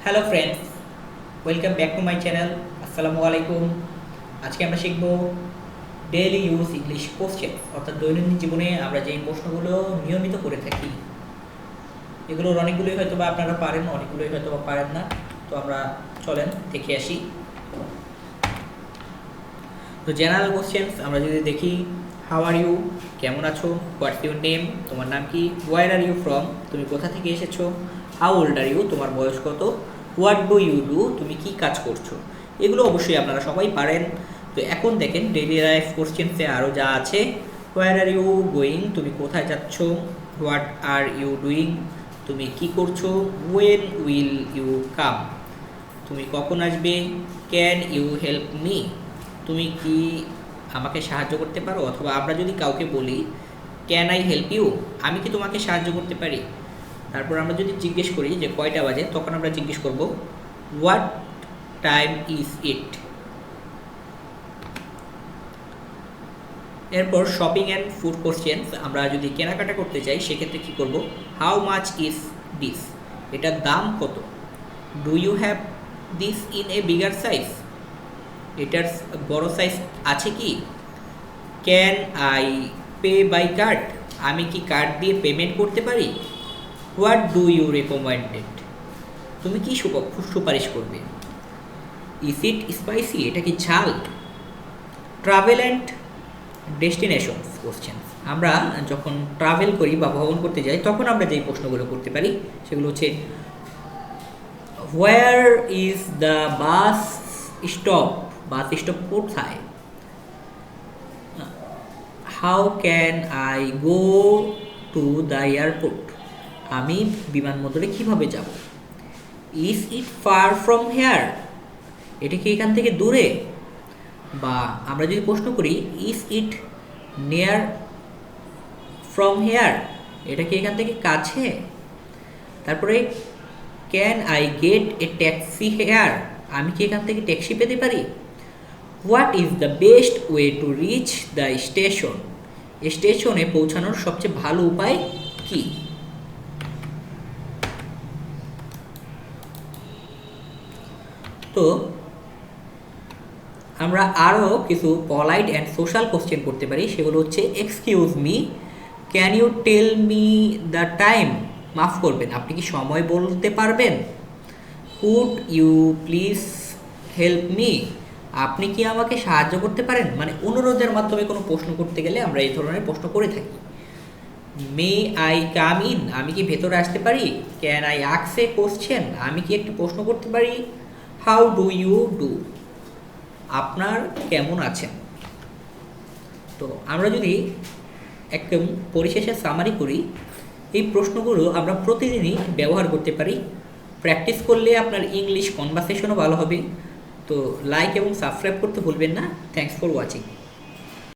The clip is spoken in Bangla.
Hello friends, welcome back to my channel. আসসালামু আলাইকুম। আজকে আমরা শিখব ডেইলি ইউজ ইংলিশ কোশ্চেন, অর্থাৎ দৈনন্দিন জীবনে আমরা যেই প্রশ্নগুলো নিয়মিত করে থাকি। এগুলোর অনেকগুলোই হয়তো বা আপনারা পারেন, অনেকগুলোই হয়তো বা পারেন না। তো আমরা চলেন দেখে আসি। তো জেনারেল কোশ্চেন্স আমরা যদি দেখি, হাউ আর ইউ, কেমন আছো? হোয়াটস ইউর নেম, তোমার নাম কি? ওয়ার আর ইউ ফ্রম, তুমি কোথা থেকে এসেছো? হাউ ওল্ড আর ইউ, তোমার বয়স কত? হোয়াট ডু ইউ ডু, তুমি কি কাজ করছো? এগুলো অবশ্যই আপনারা সবাই পারেন। তো এখন দেখেন ডেইলি লাইফ কোশ্চেন্সে আরও যা আছে। হোয়ার আর ইউ গোয়িং, তুমি কোথায় যাচ্ছ? হোয়াট আর ইউ ডুইং, তুমি কি করছো? ওয়েন উইল ইউ কাম, তুমি কখন আসবে? ক্যান ইউ হেল্প মি, তুমি কি আমাকে সাহায্য করতে পারো? অথবা আমরা যদি কাউকে বলি ক্যান আই হেল্প ইউ, আমি কি তোমাকে সাহায্য করতে পারি? তারপর আমরা যদি জিজ্ঞেস করি যে কয়টা বাজে, তখন আমরা জিজ্ঞেস করব হোয়াট টাইম ইজ ইট। এরপর শপিং অ্যান্ড ফুড কোশ্চেন্স, আমরা যদি কেনাকাটা করতে চাই সেক্ষেত্রে কী করব? হাউ মাচ ইজ দিস, এটার দাম কত? Do you have this in a bigger size, এটার বড় সাইজ আছে কি? Can I pay by card, আমি কি কার্ড দিয়ে পেমেন্ট করতে পারি? হোয়াট ডু ইউ রেকমেন্ডেড, তুমি কি সুপারিশ করবে? ইজ ইট স্পাইসি, এটা কি ঝাল? ট্রাভেল অ্যান্ড ডেস্টিনেশনস কোশ্চেন, আমরা যখন ট্রাভেল করি বা ভ্রমণ করতে যাই তখন আমরা যেই প্রশ্নগুলো করতে পারি সেগুলো হচ্ছে where is the bus stop, bus stop কোথায়? How can I go to the airport, আমি বিমানবন্দরে কীভাবে যাব? Is it far from here, এটা কি এখান থেকে দূরে? বা আমরা যদি প্রশ্ন করি is it near from here, এটা কি এখান থেকে কাছে? তারপরে can I get a taxi here, আমি কি এখান থেকে ট্যাক্সি পেতে পারি? What is the best way to reach the station, স্টেশনে পৌঁছানোর সবচেয়ে ভালো উপায় কি? তো আমরা আরও কিছু পলাইট অ্যান্ড সোশ্যাল কোশ্চেন করতে পারি, সেগুলো হচ্ছে excuse me, can you tell me the time, মাফ করবেন আপনি কি সময় বলতে পারবেন? Could you please help me, আপনি কি আমাকে সাহায্য করতে পারেন? মানে অনুরোধের মাধ্যমে কোনো প্রশ্ন করতে গেলে আমরা এই ধরনের প্রশ্ন করে থাকি। মে আই কাম ইন, আমি কি ভেতরে আসতে পারি? Can I ask a question, আমি কি একটা প্রশ্ন করতে পারি? হাউ ডু ইউ ডু, আপনার কেমন আছেন? তো আমরা যদি একদম পরিশেষে সামারি করি, এই প্রশ্নগুলো আমরা প্রতিদিনই ব্যবহার করতে পারি। প্র্যাকটিস করলে আপনার ইংলিশ কনভারসেশনও ভালো হবে। তো লাইক এবং সাবস্ক্রাইব করতে ভুলবেন না। Thanks for watching.